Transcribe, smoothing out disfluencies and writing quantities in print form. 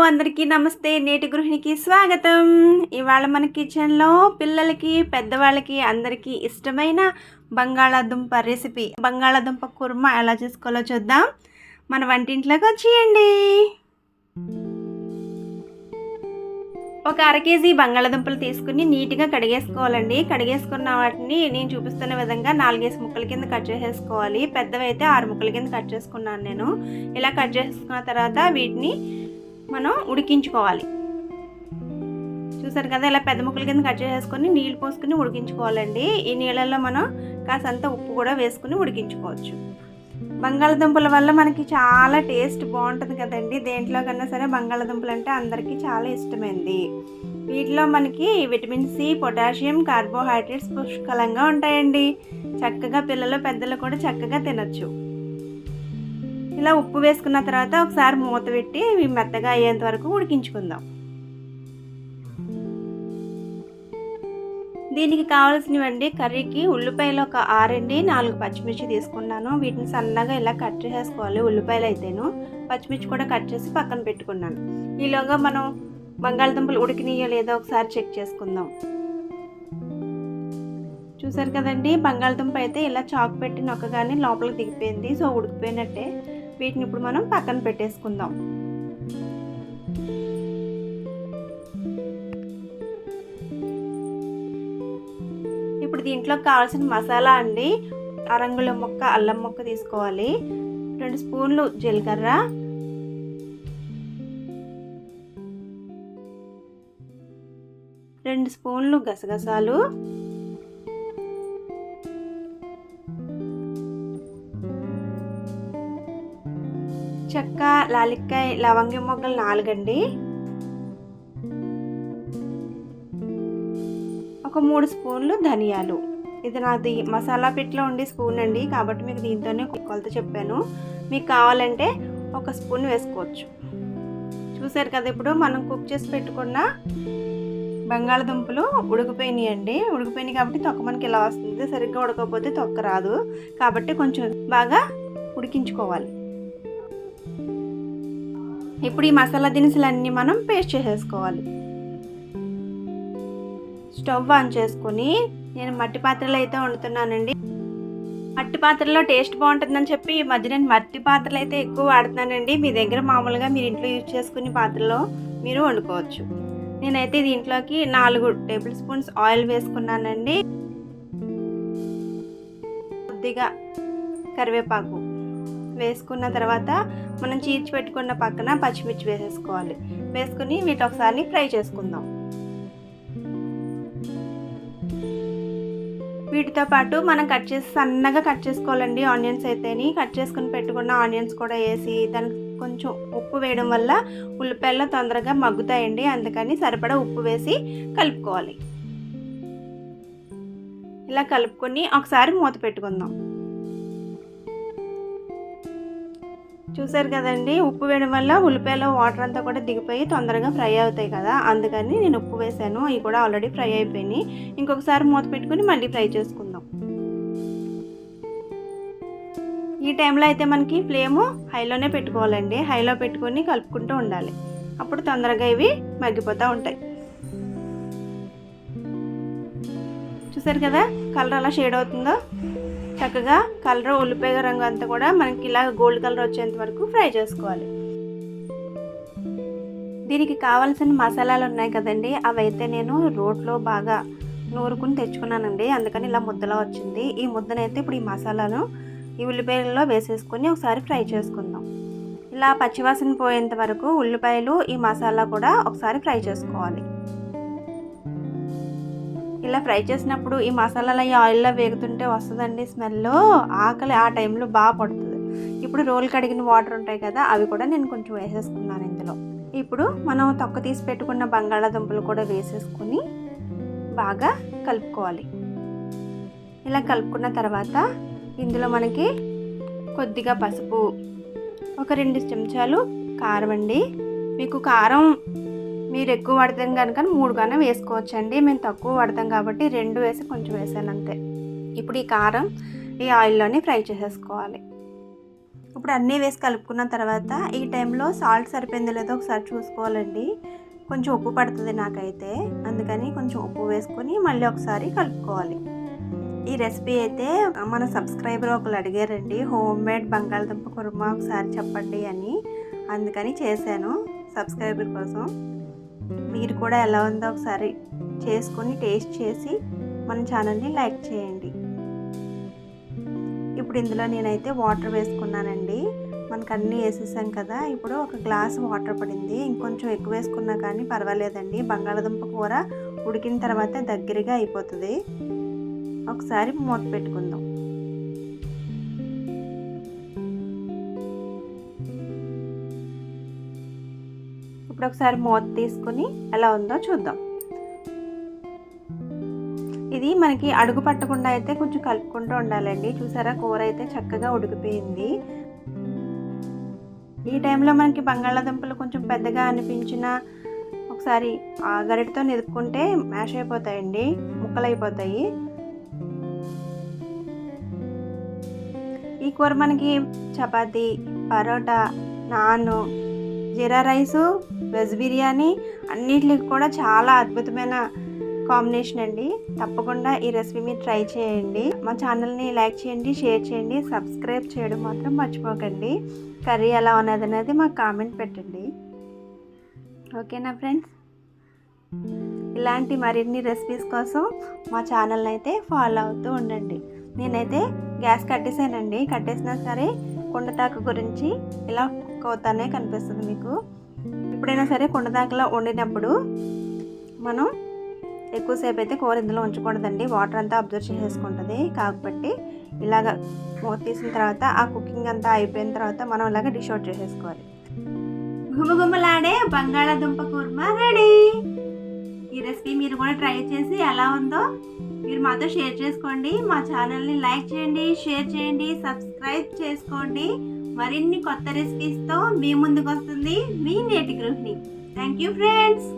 అందరికీ నమస్తే. నేటి గృహిణికి స్వాగతం. ఇవాళ మన కిచెన్లో పిల్లలకి పెద్దవాళ్ళకి అందరికీ ఇష్టమైన బంగాళాదుంప రెసిపీ, బంగాళాదుంప కుర్మా ఎలా చేసుకోవాలో చూద్దాం. మన వంటింట్లోకి వచ్చేయండి. ఒక అర కేజీ బంగాళాదుంపలు తీసుకుని నీట్గా కడిగేసుకోవాలండి. కడిగేసుకున్న వాటిని నేను చూపిస్తున్న విధంగా 4 ముక్కల కింద కట్ చేసేసుకోవాలి. పెద్దవి అయితే 6 ముక్కల కింద కట్ చేసుకున్నాను నేను. ఇలా కట్ చేసుకున్న తర్వాత వీటిని మనం ఉడికించుకోవాలి. చూసారు కదా, ఇలా పెద్ద ముక్కల కింద కట్ చేసేసుకొని నీళ్ళు పోసుకుని ఉడికించుకోవాలండి. ఈ నీళ్ళల్లో మనం కాసంత ఉప్పు కూడా వేసుకుని ఉడికించుకోవచ్చు. బంగాళదుంపల వల్ల మనకి చాలా టేస్ట్ బాగుంటుంది కదండి. దేంట్లో కన్నా సరే బంగాళదుంపలు అంటే అందరికీ చాలా ఇష్టమైంది. వీటిలో మనకి విటమిన్ సి, పొటాషియం, కార్బోహైడ్రేట్స్ పుష్కలంగా ఉంటాయండి. చక్కగా పిల్లలు పెద్దలు కూడా చక్కగా తినచ్చు. ఇలా ఉప్పు వేసుకున్న తర్వాత ఒకసారి మూత పెట్టి ఇవి మెత్తగా అయ్యేంత వరకు ఉడికించుకుందాం. దీనికి కావాల్సినవండి, కర్రీకి ఉల్లిపాయలు ఒక 6 4 పచ్చిమిర్చి తీసుకున్నాను. వీటిని సన్నగా ఇలా కట్ చేసేసుకోవాలి. ఉల్లిపాయలు అయితేను, పచ్చిమిర్చి కూడా కట్ చేసి పక్కన పెట్టుకున్నాను. ఈలోగా మనం బంగాళదుంపలు ఉడికినాయో లేదో ఒకసారి చెక్ చేసుకుందాం. చూసారు కదండి, బంగాళదుంప అయితే ఇలా చాకు పెట్టి నొక్కగానే లోపలికి దిగిపోయింది. సో ఉడికిపోయినట్టే. వీటిని ఇప్పుడు మనం పక్కన పెట్టేసుకుందాం. ఇప్పుడు దీంట్లో కావాల్సిన మసాలా అండి, అరంగుళం ముక్క అల్లం ముక్క తీసుకోవాలి, 2 స్పూన్లు జీలకర్ర, 2 స్పూన్లు గసగసాలు, చెక్క, లాలిక్కాయ, లవంగం మొగ్గలు 4 అండి, ఒక 3 స్పూన్లు ధనియాలు. ఇది నాది మసాలా పిట్లో ఉండే స్పూన్ అండి, కాబట్టి మీకు దీంతోనే కొలత చెప్పాను. మీకు కావాలంటే 1 స్పూన్ వేసుకోవచ్చు. చూసారు కదా, ఇప్పుడు మనం కుక్ చేసి పెట్టుకున్న బంగాళదుంపలు ఉడికిపోయినాయి అండి. ఉడికిపోయినాయి కాబట్టి తొక్క మనకి ఇలా వస్తుంది. సరిగ్గా ఉడకపోతే తొక్క రాదు, కాబట్టి కొంచెం బాగా ఉడికించుకోవాలి. ఇప్పుడు ఈ మసాలా దినుసులన్నీ మనం పేస్ట్ చేసేసుకోవాలి. స్టవ్ ఆన్ చేసుకొని, నేను మట్టి పాత్రలో అయితే వండుతున్నానండి. మట్టి పాత్రలో టేస్ట్ బాగుంటుందని చెప్పి ఈ మధ్య నేను మట్టి పాత్రలు అయితే ఎక్కువ వాడుతున్నానండి. మీ దగ్గర మామూలుగా మీరు ఇంట్లో యూజ్ చేసుకునే పాత్రలో మీరు వండుకోవచ్చు. నేనైతే దీంట్లోకి 4 టేబుల్ స్పూన్స్ ఆయిల్ వేసుకున్నానండి. కొద్దిగా కరివేపాకు వేసుకున్న తర్వాత మనం చీల్చి పెట్టుకున్న పక్కన పచ్చిమిర్చి వేసేసుకోవాలి. వేసుకుని వీటి ఒకసారి ఫ్రై చేసుకుందాం. వీటితో పాటు మనం సన్నగా కట్ చేసుకోవాలండి. ఆనియన్స్ అయితేని కట్ చేసుకుని పెట్టుకున్న ఆనియన్స్ కూడా వేసి దానికి కొంచెం ఉప్పు వేయడం వల్ల ఉల్లిపాయలు తొందరగా మగ్గుతాయండి. అందుకని సరిపడా ఉప్పు వేసి కలుపుకోవాలి. ఇలా కలుపుకొని ఒకసారి మూత పెట్టుకుందాం. చూసారు కదండి, ఉప్పు వేయడం వల్ల ఉల్లిపాయలో వాటర్ అంతా కూడా దిగిపోయి తొందరగా ఫ్రై అవుతాయి కదా, అందుకని నేను ఉప్పు వేసాను. ఇవి కూడా ఆల్రెడీ ఫ్రై అయిపోయినాయి. ఇంకొకసారి మూత పెట్టుకుని మళ్ళీ ఫ్రై చేసుకుందాం. ఈ టైంలో అయితే మనకి ఫ్లేము హైలోనే పెట్టుకోవాలండి. హైలో పెట్టుకొని కలుపుకుంటూ ఉండాలి. అప్పుడు తొందరగా ఇవి మగ్గిపోతూ ఉంటాయి. చూసారు కదా, కలర్ అలా షేడ్ అవుతుందో, చక్కగా కలర్ ఉల్లిపాయ రంగు అంతా కూడా మనకి ఇలా గోల్డ్ కలర్ వచ్చేంత వరకు ఫ్రై చేసుకోవాలి. దీనికి కావాల్సిన మసాలాలు ఉన్నాయి కదండి, అవైతే నేను రోట్లో బాగా నూరుకుని తెచ్చుకున్నానండి. అందుకని ఇలా ముద్దలా వచ్చింది. ఈ ముద్దనైతే ఇప్పుడు ఈ మసాలాను ఈ ఉల్లిపాయలలో వేసేసుకొని ఒకసారి ఫ్రై చేసుకుందాం. ఇలా పచ్చివాసన పోయేంత వరకు ఉల్లిపాయలు ఈ మసాలా కూడా ఒకసారి ఫ్రై చేసుకోవాలి. ఇలా ఫ్రై చేసినప్పుడు ఈ మసాలాలు ఈ ఆయిల్లో వేగుతుంటే వస్తుందండి స్మెల్. ఆకలి ఆ టైంలో బాగా పడుతుంది. ఇప్పుడు రోల్ కడిగిన వాటర్ ఉంటాయి కదా, అవి కూడా నేను కొంచెం వేసేసుకున్నాను ఇందులో. ఇప్పుడు మనం తొక్క తీసి పెట్టుకున్న బంగాళాదుంపలు కూడా వేసేసుకుని బాగా కలుపుకోవాలి. ఇలా కలుపుకున్న తర్వాత ఇందులో మనకి కొద్దిగా పసుపు, ఒక 2 చెంచాలు కారం అండి. మీకు కారం మీరు ఎక్కువ వాడతాం కనుక 3 కన్నా వేసుకోవచ్చండి. మేము తక్కువ వాడతాం కాబట్టి 2 వేసి కొంచెం వేసాను అంతే. ఇప్పుడు ఈ కారం ఈ ఆయిల్లోనే ఫ్రై చేసేసుకోవాలి. ఇప్పుడు అన్నీ వేసి కలుపుకున్న తర్వాత ఈ టైంలో సాల్ట్ సరిపోయిందో లేదో ఒకసారి చూసుకోవాలండి. కొంచెం ఉప్పు పడుతుంది నాకైతే, అందుకని కొంచెం ఉప్పు వేసుకొని మళ్ళీ ఒకసారి కలుపుకోవాలి. ఈ రెసిపీ అయితే మన సబ్స్క్రైబర్ ఒకరు అడిగారండి, హోమ్ మేడ్ బంగాళదుంప కుర్మా ఒకసారి చెప్పండి అని, అందుకని చేశాను సబ్స్క్రైబర్ కోసం. మీరు కూడా ఎలా ఉందో ఒకసారి చేసుకొని టేస్ట్ చేసి మన ఛానల్ని లైక్ చేయండి. ఇప్పుడు ఇందులో నేనైతే వాటర్ వేసుకున్నానండి. మనకు అన్నీ వేసేసాం కదా, ఇప్పుడు ఒక గ్లాస్ వాటర్ పడింది. ఇంకొంచెం ఎక్కువ వేసుకున్నా కానీ పర్వాలేదండి, బంగాళదుంప కూర ఉడికిన తర్వాత దగ్గరగా అయిపోతుంది. ఒకసారి మూత పెట్టుకుందాం. ఇప్పుడు ఒకసారి మూత తీసుకుని ఎలా ఉందో చూద్దాం. ఇది మనకి అడుగు పట్టకుండా అయితే కొంచెం కలుపుకుంటూ ఉండాలండి. చూసారా, కూర అయితే చక్కగా ఉడికిపోయింది. ఈ టైంలో మనకి బంగాళాదుంపలు కొంచెం పెద్దగా అనిపించిన ఒకసారి గరిటతో నిరుక్కుంటే మ్యాష్ అయిపోతాయండి, ముక్కలు అయిపోతాయి. ఈ కూర మనకి చపాతీ, పరోటా, నాన్, జీరా రైసు, వెజ్ బిర్యానీ అన్నిటికి కూడా చాలా అద్భుతమైన కాంబినేషన్ అండి. తప్పకుండా ఈ రెసిపీ మీరు ట్రై చేయండి. మా ఛానల్ని లైక్ చేయండి, షేర్ చేయండి, సబ్స్క్రైబ్ చేయడం మాత్రం మర్చిపోకండి. కర్రీ ఎలా ఉన్నది అనేది మాకు కామెంట్ పెట్టండి. ఓకేనా ఫ్రెండ్స్? ఇలాంటి మరిన్ని రెసిపీస్ కోసం మా ఛానల్ని అయితే ఫాలో అవుతూ ఉండండి. నేనైతే గ్యాస్ కట్టేసానండి. కట్టేసినా సరే కుండతాకు గురించి ఇలా కుక్ అవుతానే కనిపిస్తుంది మీకు. ఎప్పుడైనా సరే కుండతాకులో వండినప్పుడు మనం ఎక్కువసేపు అయితే కూర ఇందులో ఉంచకూడదండి, వాటర్ అంతా అబ్జర్వ్ చేసేసుకుంటుంది. కాబట్టి ఇలాగ మూత తీసిన తర్వాత ఆ కుకింగ్ అంతా అయిపోయిన తర్వాత మనం ఇలాగ డిష్ అవుట్ చేసేసుకోవాలి. గుమగుమలాడే బంగాళాదుంప కుర్మా రెడీ. ఈ రెసిపీ మీరు కూడా ట్రై చేసి ఎలా ఉందో మీరు మాతో షేర్ చేసుకోండి. మా ఛానల్ని లైక్ చేయండి, షేర్ చేయండి, సబ్స్క్రైబ్ చేసుకోండి. మరిన్ని కొత్త రెసిపీస్తో మీ ముందుకు వస్తుంది మీ నేటి గృహిణి. Thank you friends.